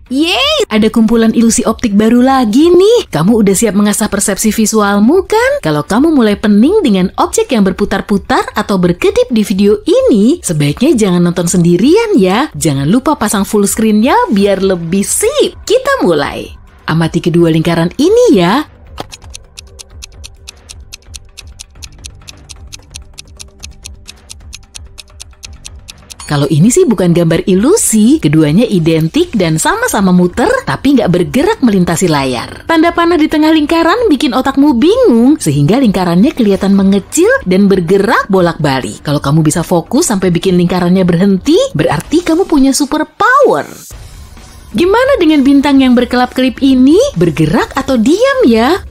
Yeay, ada kumpulan ilusi optik baru lagi nih. Kamu udah siap mengasah persepsi visualmu kan? Kalau kamu mulai pening dengan objek yang berputar-putar atau berkedip di video ini, sebaiknya jangan nonton sendirian ya. Jangan lupa pasang full screen-nya biar lebih sip. Kita mulai. Amati kedua lingkaran ini ya. Kalau ini sih bukan gambar ilusi, keduanya identik dan sama-sama muter, tapi nggak bergerak melintasi layar. Tanda panah di tengah lingkaran bikin otakmu bingung, sehingga lingkarannya kelihatan mengecil dan bergerak bolak-balik. Kalau kamu bisa fokus sampai bikin lingkarannya berhenti, berarti kamu punya super power. Gimana dengan bintang yang berkelap-kelip ini? Bergerak atau diam ya?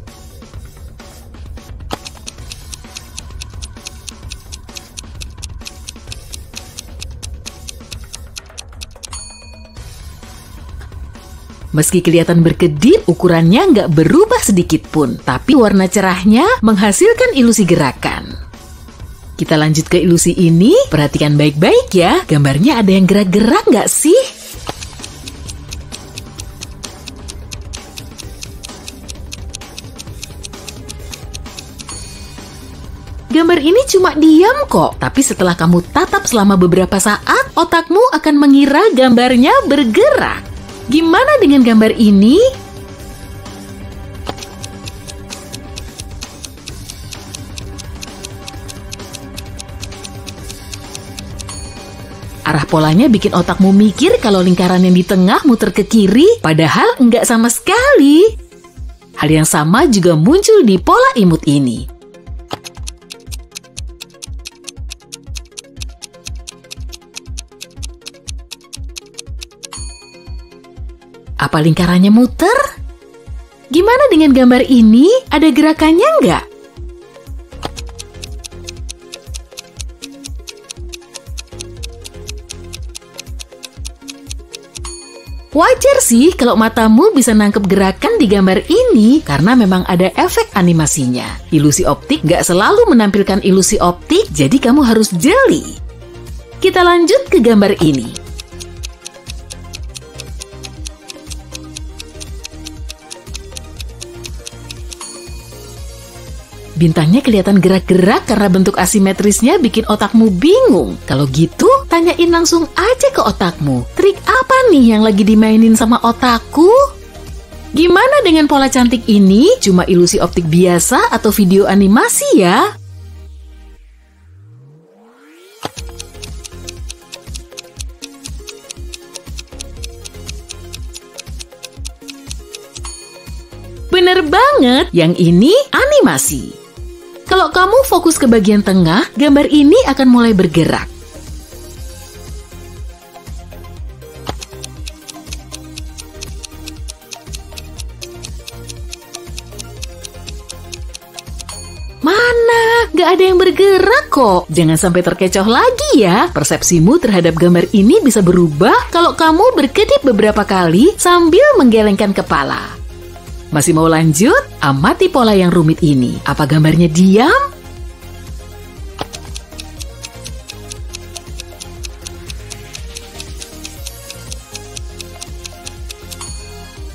Meski kelihatan berkedip, ukurannya nggak berubah sedikit pun, tapi warna cerahnya menghasilkan ilusi gerakan. Kita lanjut ke ilusi ini, perhatikan baik-baik ya, gambarnya ada yang gerak-gerak nggak sih? Gambar ini cuma diam kok, tapi setelah kamu tatap selama beberapa saat, otakmu akan mengira gambarnya bergerak. Gimana dengan gambar ini? Arah polanya bikin otakmu mikir kalau lingkaran yang di tengah muter ke kiri, padahal enggak sama sekali. Hal yang sama juga muncul di pola imut ini. Apa lingkarannya muter? Gimana dengan gambar ini? Ada gerakannya nggak? Wajar sih kalau matamu bisa nangkep gerakan di gambar ini karena memang ada efek animasinya. Ilusi optik nggak selalu menampilkan ilusi optik, jadi kamu harus jeli. Kita lanjut ke gambar ini. Bintangnya kelihatan gerak-gerak karena bentuk asimetrisnya bikin otakmu bingung. Kalau gitu, tanyain langsung aja ke otakmu. Trik apa nih yang lagi dimainin sama otakku? Gimana dengan pola cantik ini? Cuma ilusi optik biasa atau video animasi ya? Bener banget, yang ini animasi. Kalau kamu fokus ke bagian tengah, gambar ini akan mulai bergerak. Mana? Gak ada yang bergerak kok. Jangan sampai terkecoh lagi ya. Persepsimu terhadap gambar ini bisa berubah kalau kamu berkedip beberapa kali sambil menggelengkan kepala. Masih mau lanjut? Amati pola yang rumit ini. Apa gambarnya diam?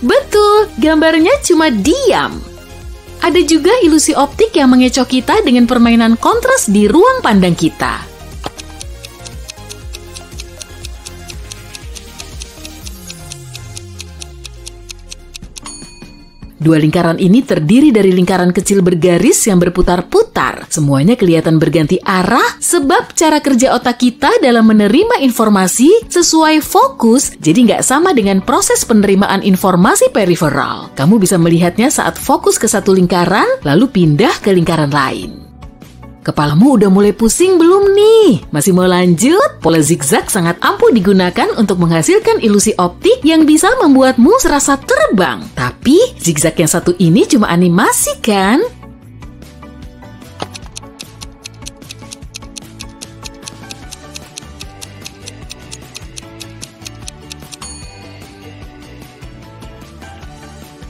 Betul, gambarnya cuma diam. Ada juga ilusi optik yang mengecoh kita dengan permainan kontras di ruang pandang kita. Dua lingkaran ini terdiri dari lingkaran kecil bergaris yang berputar-putar. Semuanya kelihatan berganti arah sebab cara kerja otak kita dalam menerima informasi sesuai fokus, jadi nggak sama dengan proses penerimaan informasi periferal. Kamu bisa melihatnya saat fokus ke satu lingkaran, lalu pindah ke lingkaran lain. Kepalamu udah mulai pusing belum nih? Masih mau lanjut? Pola zigzag sangat ampuh digunakan untuk menghasilkan ilusi optik yang bisa membuatmu serasa terbang. Tapi zigzag yang satu ini cuma animasi kan?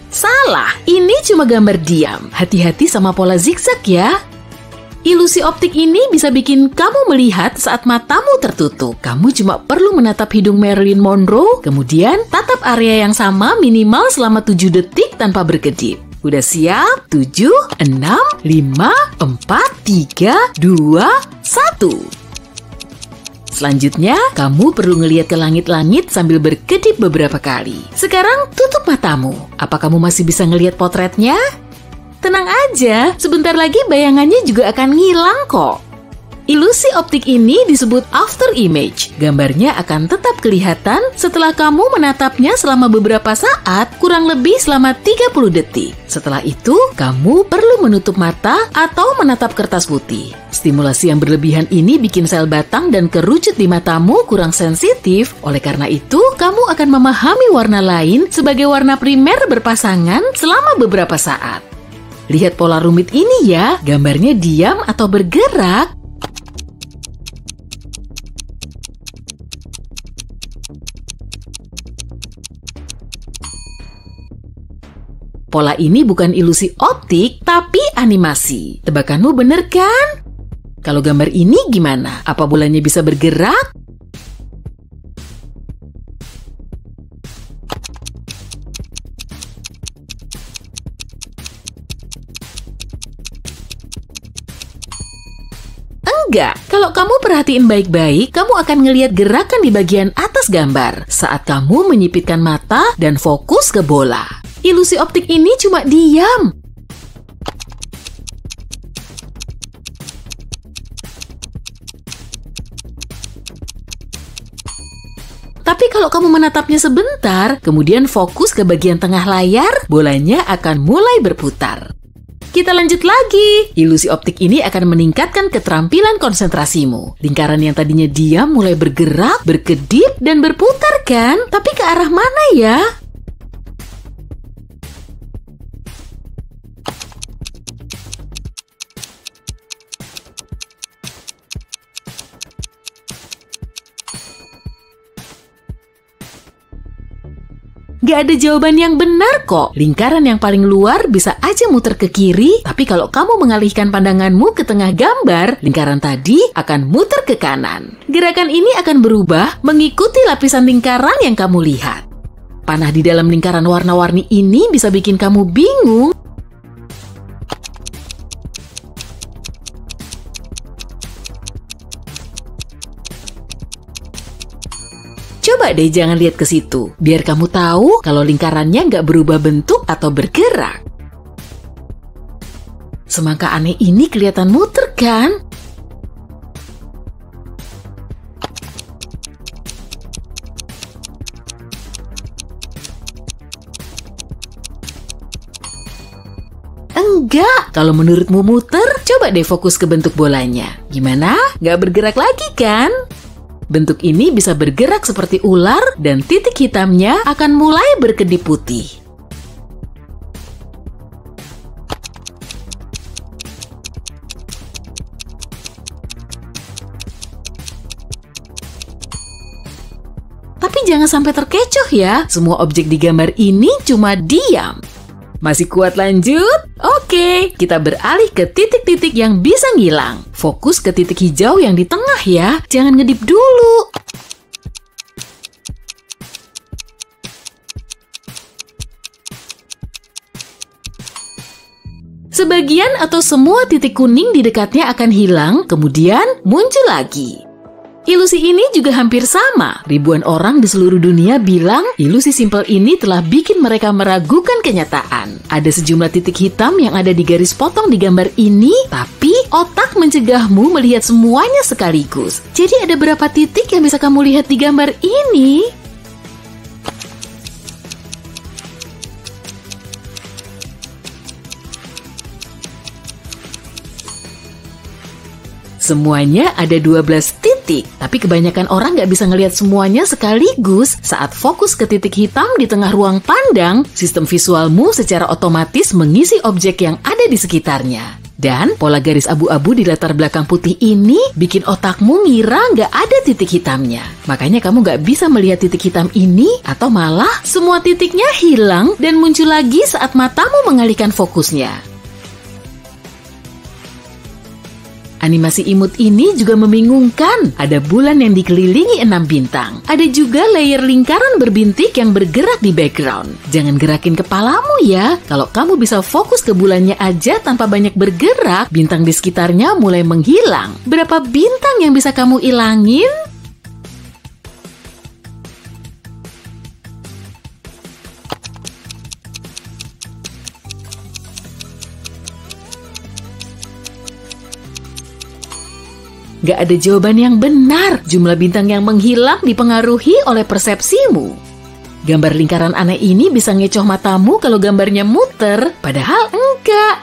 Salah, ini cuma gambar diam. Hati-hati sama pola zigzag ya. Ilusi optik ini bisa bikin kamu melihat saat matamu tertutup. Kamu cuma perlu menatap hidung Marilyn Monroe, kemudian tatap area yang sama minimal selama 7 detik tanpa berkedip. Udah siap? 7, 6, 5, 4, 3, 2, 1. Selanjutnya, kamu perlu ngelihat ke langit-langit sambil berkedip beberapa kali. Sekarang tutup matamu. Apa kamu masih bisa ngelihat potretnya? Tenang aja, sebentar lagi bayangannya juga akan hilang kok. Ilusi optik ini disebut after image. Gambarnya akan tetap kelihatan setelah kamu menatapnya selama beberapa saat, kurang lebih selama 30 detik. Setelah itu, kamu perlu menutup mata atau menatap kertas putih. Stimulasi yang berlebihan ini bikin sel batang dan kerucut di matamu kurang sensitif. Oleh karena itu, kamu akan memahami warna lain sebagai warna primer berpasangan selama beberapa saat. Lihat pola rumit ini ya, gambarnya diam atau bergerak. Pola ini bukan ilusi optik, tapi animasi. Tebakanmu bener kan? Kalau gambar ini gimana? Apa bulannya bisa bergerak? Enggak. Kalau kamu perhatiin baik-baik, kamu akan ngelihat gerakan di bagian atas gambar saat kamu menyipitkan mata dan fokus ke bola. Ilusi optik ini cuma diam. Tapi kalau kamu menatapnya sebentar, kemudian fokus ke bagian tengah layar, bolanya akan mulai berputar. Kita lanjut lagi. Ilusi optik ini akan meningkatkan keterampilan konsentrasimu. Lingkaran yang tadinya diam mulai bergerak, berkedip, dan berputar kan? Tapi ke arah mana ya? Gak ada jawaban yang benar kok. Lingkaran yang paling luar bisa aja muter ke kiri, tapi kalau kamu mengalihkan pandanganmu ke tengah gambar, lingkaran tadi akan muter ke kanan. Gerakan ini akan berubah mengikuti lapisan lingkaran yang kamu lihat. Panah di dalam lingkaran warna-warni ini bisa bikin kamu bingung. Coba deh jangan lihat ke situ, biar kamu tahu kalau lingkarannya nggak berubah bentuk atau bergerak. Semangka aneh ini kelihatan muter kan? Enggak, kalau menurutmu muter, coba deh fokus ke bentuk bolanya. Gimana? Nggak bergerak lagi kan? Bentuk ini bisa bergerak seperti ular dan titik hitamnya akan mulai berkedip putih. Tapi jangan sampai terkecoh ya, semua objek di gambar ini cuma diam. Masih kuat lanjut? Oke, kita beralih ke titik-titik yang bisa ngilang. Fokus ke titik hijau yang di tengah ya, jangan ngedip dulu. Sebagian atau semua titik kuning di dekatnya akan hilang, kemudian muncul lagi. Ilusi ini juga hampir sama. Ribuan orang di seluruh dunia bilang ilusi simpel ini telah bikin mereka meragukan kenyataan. Ada sejumlah titik hitam yang ada di garis potong di gambar ini, tapi otak mencegahmu melihat semuanya sekaligus. Jadi ada berapa titik yang bisa kamu lihat di gambar ini? Semuanya ada 12 titik, tapi kebanyakan orang nggak bisa ngelihat semuanya sekaligus. Saat fokus ke titik hitam di tengah ruang pandang, sistem visualmu secara otomatis mengisi objek yang ada di sekitarnya. Dan pola garis abu-abu di latar belakang putih ini bikin otakmu ngira nggak ada titik hitamnya. Makanya kamu nggak bisa melihat titik hitam ini, atau malah semua titiknya hilang dan muncul lagi saat matamu mengalihkan fokusnya. Animasi imut ini juga membingungkan. Ada bulan yang dikelilingi 6 bintang. Ada juga layer lingkaran berbintik yang bergerak di background. Jangan gerakin kepalamu ya. Kalau kamu bisa fokus ke bulannya aja tanpa banyak bergerak, bintang di sekitarnya mulai menghilang. Berapa bintang yang bisa kamu ilangin? Gak ada jawaban yang benar. Jumlah bintang yang menghilang dipengaruhi oleh persepsimu. Gambar lingkaran aneh ini bisa ngecoh matamu kalau gambarnya muter, padahal enggak.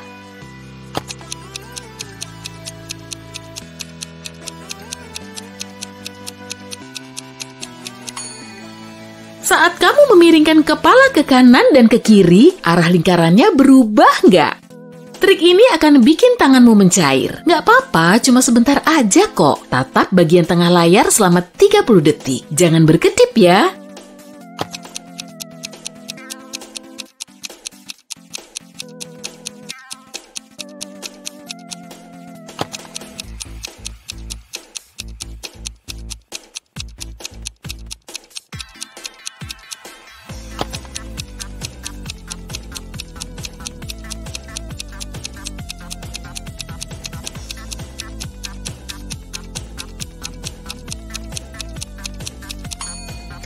Saat kamu memiringkan kepala ke kanan dan ke kiri, arah lingkarannya berubah nggak? Trik ini akan bikin tanganmu mencair. Nggak apa-apa, cuma sebentar aja kok. Tatap bagian tengah layar selama 30 detik. Jangan berkedip ya.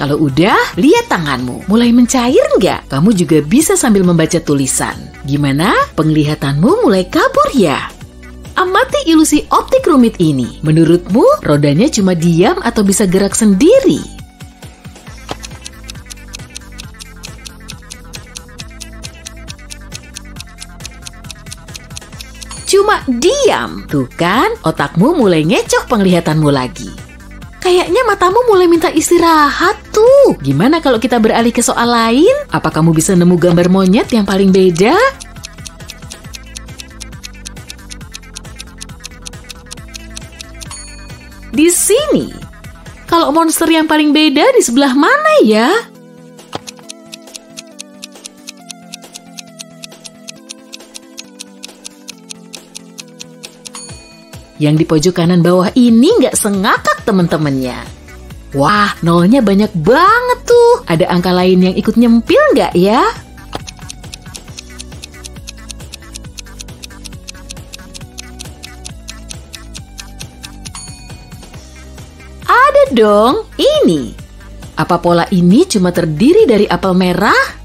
Kalau udah, lihat tanganmu. Mulai mencair nggak? Kamu juga bisa sambil membaca tulisan. Gimana? Penglihatanmu mulai kabur ya? Amati ilusi optik rumit ini. Menurutmu, rodanya cuma diam atau bisa gerak sendiri? Cuma diam. Tuh kan, otakmu mulai ngecoh penglihatanmu lagi. Kayaknya matamu mulai minta istirahat tuh. Gimana kalau kita beralih ke soal lain? Apa kamu bisa nemu gambar monyet yang paling beda? Di sini. Kalau monster yang paling beda di sebelah mana ya? Yang di pojok kanan bawah ini nggak sengakak temen-temennya. Wah, nolnya banyak banget tuh. Ada angka lain yang ikut nyempil nggak ya? Ada dong, ini. Apa pola ini cuma terdiri dari apel merah?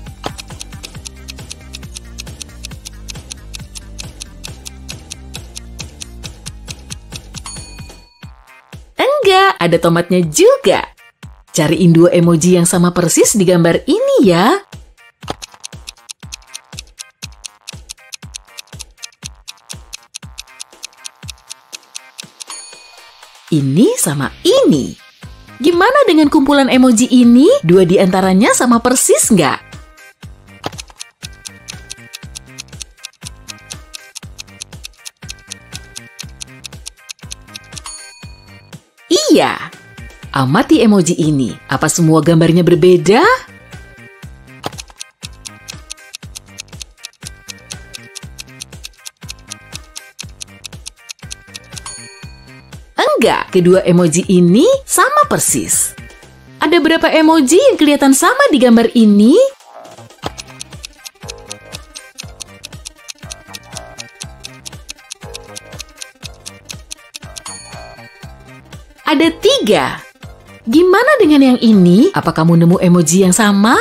Enggak, ada tomatnya juga. Cariin 2 emoji yang sama persis di gambar ini ya. Ini sama ini. Gimana dengan kumpulan emoji ini? 2 di antaranya sama persis nggak? Iya. Amati emoji ini. Apa semua gambarnya berbeda? Enggak, kedua emoji ini sama persis. Ada berapa emoji yang kelihatan sama di gambar ini? Ada 3. Gimana dengan yang ini? Apa kamu nemu emoji yang sama?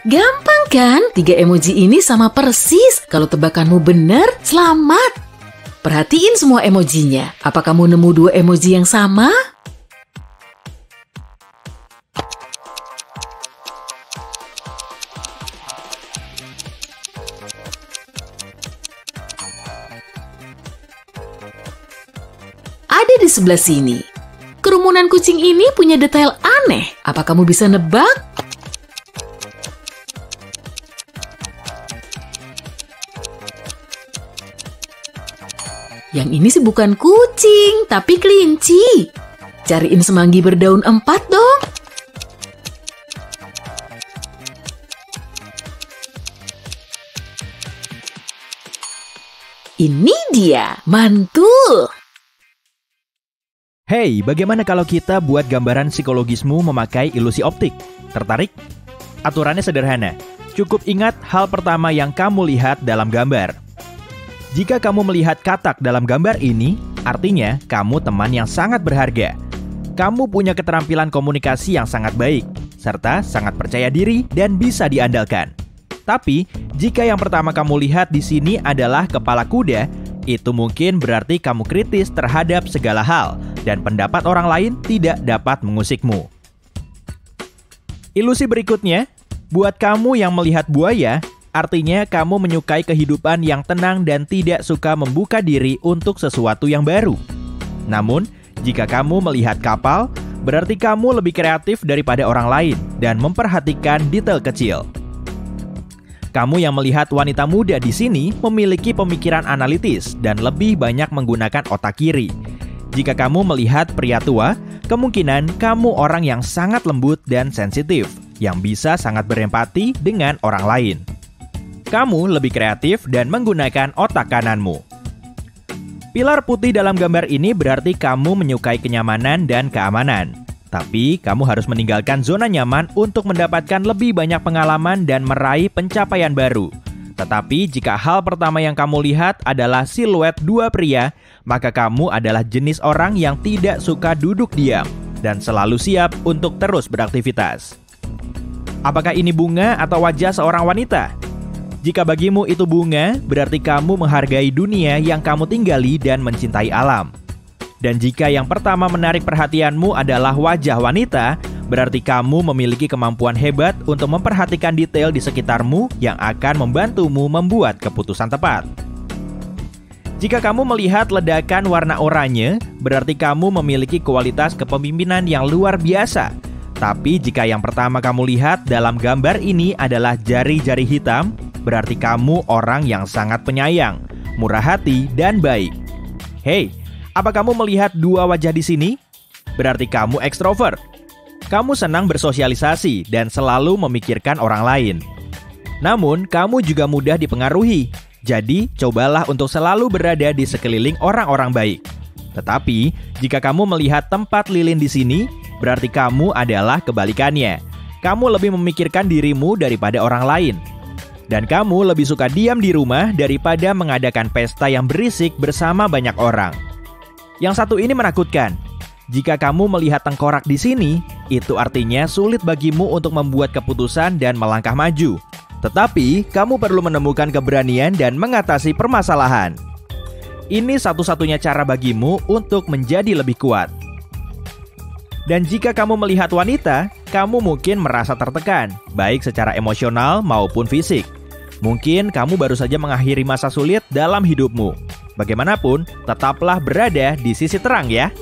Gampang kan? 3 emoji ini sama persis. Kalau tebakanmu benar, selamat. Perhatiin semua emojinya. Apa kamu nemu 2 emoji yang sama? Ada di sebelah sini. Kerumunan kucing ini punya detail aneh. Apa kamu bisa nebak? Yang ini sih bukan kucing, tapi kelinci. Cariin semanggi berdaun 4 dong. Ini dia, mantul! Hey, bagaimana kalau kita buat gambaran psikologismu memakai ilusi optik? Tertarik? Aturannya sederhana. Cukup ingat hal pertama yang kamu lihat dalam gambar. Jika kamu melihat katak dalam gambar ini, artinya kamu teman yang sangat berharga. Kamu punya keterampilan komunikasi yang sangat baik, serta sangat percaya diri dan bisa diandalkan. Tapi, jika yang pertama kamu lihat di sini adalah kepala kuda, itu mungkin berarti kamu kritis terhadap segala hal dan pendapat orang lain tidak dapat mengusikmu. Ilusi berikutnya, buat kamu yang melihat buaya, artinya kamu menyukai kehidupan yang tenang dan tidak suka membuka diri untuk sesuatu yang baru. Namun, jika kamu melihat kapal, berarti kamu lebih kreatif daripada orang lain dan memperhatikan detail kecil. Kamu yang melihat wanita muda di sini memiliki pemikiran analitis dan lebih banyak menggunakan otak kiri. Jika kamu melihat pria tua, kemungkinan kamu orang yang sangat lembut dan sensitif, yang bisa sangat berempati dengan orang lain. Kamu lebih kreatif dan menggunakan otak kananmu. Pilar putih dalam gambar ini berarti kamu menyukai kenyamanan dan keamanan. Tapi kamu harus meninggalkan zona nyaman untuk mendapatkan lebih banyak pengalaman dan meraih pencapaian baru. Tetapi jika hal pertama yang kamu lihat adalah siluet dua pria, maka kamu adalah jenis orang yang tidak suka duduk diam dan selalu siap untuk terus beraktivitas. Apakah ini bunga atau wajah seorang wanita? Jika bagimu itu bunga, berarti kamu menghargai dunia yang kamu tinggali dan mencintai alam. Dan jika yang pertama menarik perhatianmu adalah wajah wanita, berarti kamu memiliki kemampuan hebat untuk memperhatikan detail di sekitarmu yang akan membantumu membuat keputusan tepat. Jika kamu melihat ledakan warna oranye, berarti kamu memiliki kualitas kepemimpinan yang luar biasa. Tapi jika yang pertama kamu lihat dalam gambar ini adalah jari-jari hitam, berarti kamu orang yang sangat penyayang, murah hati, dan baik. Hey, apa kamu melihat dua wajah di sini? Berarti kamu ekstrovert. Kamu senang bersosialisasi dan selalu memikirkan orang lain. Namun, kamu juga mudah dipengaruhi. Jadi, cobalah untuk selalu berada di sekeliling orang-orang baik. Tetapi, jika kamu melihat tempat lilin di sini, berarti kamu adalah kebalikannya. Kamu lebih memikirkan dirimu daripada orang lain. Dan kamu lebih suka diam di rumah daripada mengadakan pesta yang berisik bersama banyak orang. Yang satu ini menakutkan. Jika kamu melihat tengkorak di sini, itu artinya sulit bagimu untuk membuat keputusan dan melangkah maju. Tetapi, kamu perlu menemukan keberanian dan mengatasi permasalahan. Ini satu-satunya cara bagimu untuk menjadi lebih kuat. Dan jika kamu melihat wanita, kamu mungkin merasa tertekan, baik secara emosional maupun fisik. Mungkin kamu baru saja mengakhiri masa sulit dalam hidupmu. Bagaimanapun, tetaplah berada di sisi terang ya.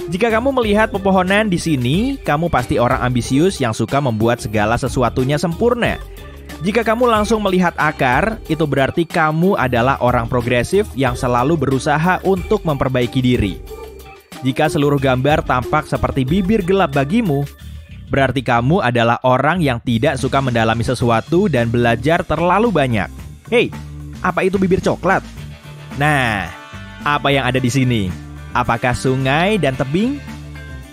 Jika kamu melihat pepohonan di sini, kamu pasti orang ambisius yang suka membuat segala sesuatunya sempurna. Jika kamu langsung melihat akar, itu berarti kamu adalah orang progresif yang selalu berusaha untuk memperbaiki diri. Jika seluruh gambar tampak seperti bibir gelap bagimu, berarti kamu adalah orang yang tidak suka mendalami sesuatu dan belajar terlalu banyak. Hei, apa itu bibir coklat? Nah, apa yang ada di sini? Apakah sungai dan tebing?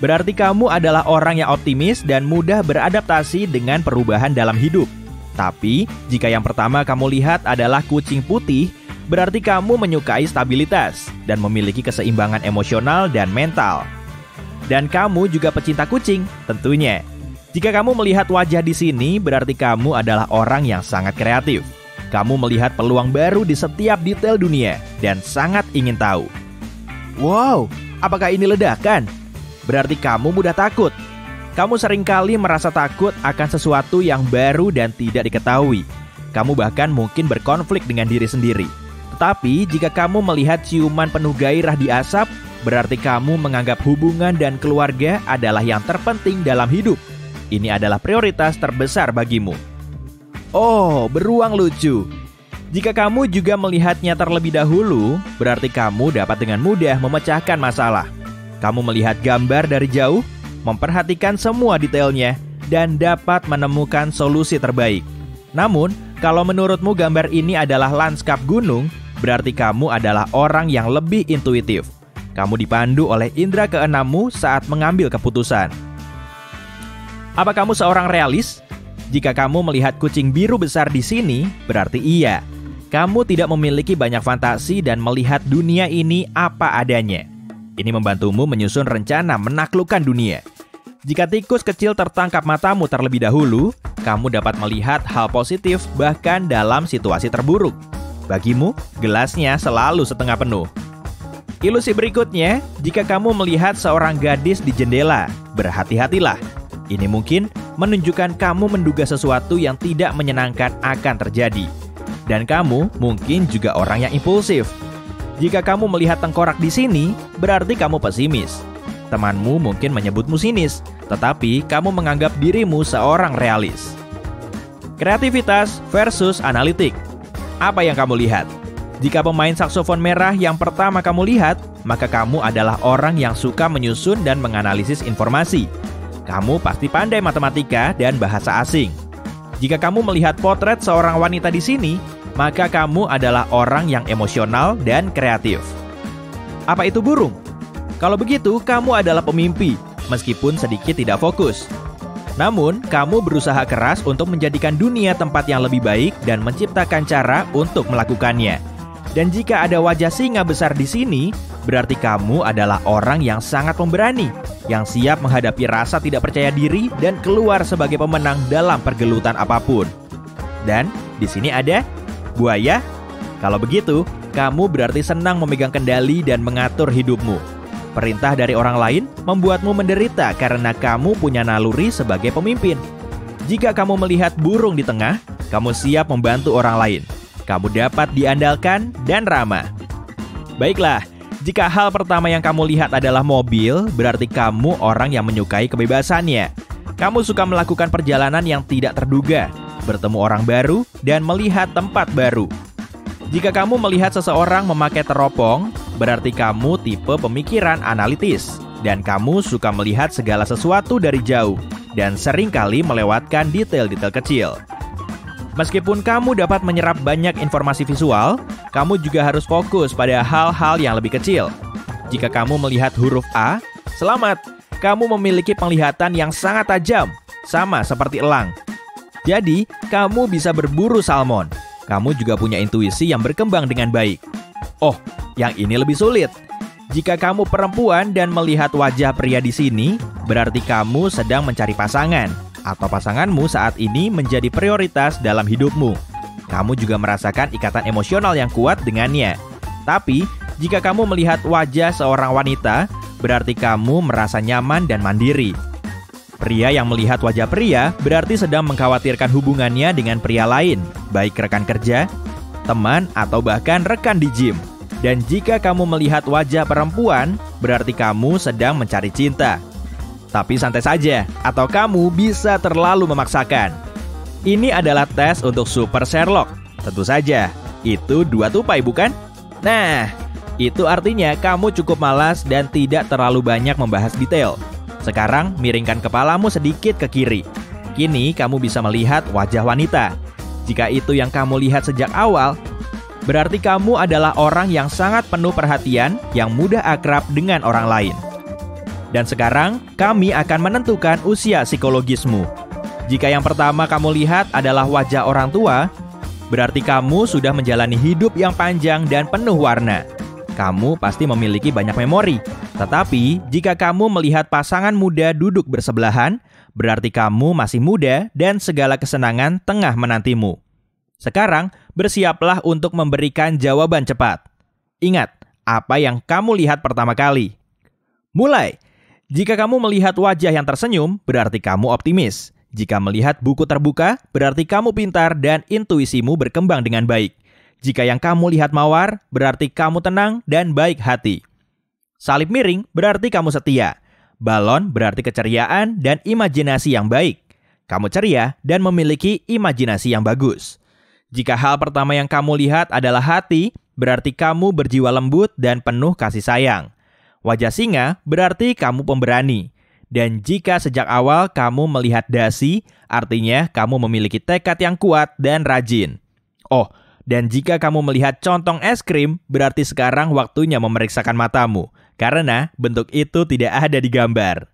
Berarti kamu adalah orang yang optimis dan mudah beradaptasi dengan perubahan dalam hidup. Tapi, jika yang pertama kamu lihat adalah kucing putih, berarti kamu menyukai stabilitas dan memiliki keseimbangan emosional dan mental. Dan kamu juga pecinta kucing, tentunya. Jika kamu melihat wajah di sini, berarti kamu adalah orang yang sangat kreatif. Kamu melihat peluang baru di setiap detail dunia dan sangat ingin tahu. Wow, apakah ini ledakan? Berarti kamu mudah takut. Kamu seringkali merasa takut akan sesuatu yang baru dan tidak diketahui. Kamu bahkan mungkin berkonflik dengan diri sendiri. Tetapi jika kamu melihat ciuman penuh gairah di asap, berarti kamu menganggap hubungan dan keluarga adalah yang terpenting dalam hidup. Ini adalah prioritas terbesar bagimu. Oh, beruang lucu. Jika kamu juga melihatnya terlebih dahulu, berarti kamu dapat dengan mudah memecahkan masalah. Kamu melihat gambar dari jauh, memperhatikan semua detailnya, dan dapat menemukan solusi terbaik. Namun, kalau menurutmu gambar ini adalah lanskap gunung, berarti kamu adalah orang yang lebih intuitif. Kamu dipandu oleh indera keenammu saat mengambil keputusan. Apa kamu seorang realis? Jika kamu melihat kucing biru besar di sini, berarti iya. Kamu tidak memiliki banyak fantasi dan melihat dunia ini apa adanya. Ini membantumu menyusun rencana menaklukkan dunia. Jika tikus kecil tertangkap matamu terlebih dahulu, kamu dapat melihat hal positif bahkan dalam situasi terburuk. Bagimu, gelasnya selalu setengah penuh. Ilusi berikutnya, jika kamu melihat seorang gadis di jendela, berhati-hatilah. Ini mungkin menunjukkan kamu menduga sesuatu yang tidak menyenangkan akan terjadi. Dan kamu mungkin juga orang yang impulsif. Jika kamu melihat tengkorak di sini, berarti kamu pesimis. Temanmu mungkin menyebutmu sinis, tetapi kamu menganggap dirimu seorang realis. Kreativitas versus analitik. Apa yang kamu lihat? Jika pemain saksofon merah yang pertama kamu lihat, maka kamu adalah orang yang suka menyusun dan menganalisis informasi. Kamu pasti pandai matematika dan bahasa asing. Jika kamu melihat potret seorang wanita di sini, maka kamu adalah orang yang emosional dan kreatif. Apa itu burung? Kalau begitu, kamu adalah pemimpi, meskipun sedikit tidak fokus. Namun, kamu berusaha keras untuk menjadikan dunia tempat yang lebih baik dan menciptakan cara untuk melakukannya. Dan jika ada wajah singa besar di sini, berarti kamu adalah orang yang sangat pemberani, yang siap menghadapi rasa tidak percaya diri dan keluar sebagai pemenang dalam pergelutan apapun. Dan di sini ada buaya. Kalau begitu, kamu berarti senang memegang kendali dan mengatur hidupmu. Perintah dari orang lain membuatmu menderita karena kamu punya naluri sebagai pemimpin. Jika kamu melihat burung di tengah, kamu siap membantu orang lain. Kamu dapat diandalkan dan ramah. Baiklah, jika hal pertama yang kamu lihat adalah mobil, berarti kamu orang yang menyukai kebebasannya. Kamu suka melakukan perjalanan yang tidak terduga, bertemu orang baru, dan melihat tempat baru. Jika kamu melihat seseorang memakai teropong, berarti kamu tipe pemikiran analitis, dan kamu suka melihat segala sesuatu dari jauh, dan seringkali melewatkan detail-detail kecil. Meskipun kamu dapat menyerap banyak informasi visual, kamu juga harus fokus pada hal-hal yang lebih kecil. Jika kamu melihat huruf A, selamat, kamu memiliki penglihatan yang sangat tajam, sama seperti elang. Jadi, kamu bisa berburu salmon. Kamu juga punya intuisi yang berkembang dengan baik. Oh, yang ini lebih sulit. Jika kamu perempuan dan melihat wajah pria di sini, berarti kamu sedang mencari pasangan. Atau pasanganmu saat ini menjadi prioritas dalam hidupmu. Kamu juga merasakan ikatan emosional yang kuat dengannya. Tapi, jika kamu melihat wajah seorang wanita, berarti kamu merasa nyaman dan mandiri. Pria yang melihat wajah pria berarti sedang mengkhawatirkan hubungannya dengan pria lain, baik rekan kerja, teman, atau bahkan rekan di gym. Dan jika kamu melihat wajah perempuan, berarti kamu sedang mencari cinta. Tapi santai saja, atau kamu bisa terlalu memaksakan. Ini adalah tes untuk Super Sherlock. Tentu saja, itu 2 tupai bukan? Nah, itu artinya kamu cukup malas dan tidak terlalu banyak membahas detail. Sekarang, miringkan kepalamu sedikit ke kiri. Kini kamu bisa melihat wajah wanita. Jika itu yang kamu lihat sejak awal, berarti kamu adalah orang yang sangat penuh perhatian, yang mudah akrab dengan orang lain. Dan sekarang, kami akan menentukan usia psikologismu. Jika yang pertama kamu lihat adalah wajah orang tua, berarti kamu sudah menjalani hidup yang panjang dan penuh warna. Kamu pasti memiliki banyak memori. Tetapi, jika kamu melihat pasangan muda duduk bersebelahan, berarti kamu masih muda dan segala kesenangan tengah menantimu. Sekarang, bersiaplah untuk memberikan jawaban cepat. Ingat, apa yang kamu lihat pertama kali. Mulai! Jika kamu melihat wajah yang tersenyum, berarti kamu optimis. Jika melihat buku terbuka, berarti kamu pintar dan intuisimu berkembang dengan baik. Jika yang kamu lihat mawar, berarti kamu tenang dan baik hati. Salib miring berarti kamu setia. Balon berarti keceriaan dan imajinasi yang baik. Kamu ceria dan memiliki imajinasi yang bagus. Jika hal pertama yang kamu lihat adalah hati, berarti kamu berjiwa lembut dan penuh kasih sayang. Wajah singa berarti kamu pemberani. Dan jika sejak awal kamu melihat dasi, artinya kamu memiliki tekad yang kuat dan rajin. Oh, dan jika kamu melihat contong es krim, berarti sekarang waktunya memeriksakan matamu. Karena bentuk itu tidak ada di gambar.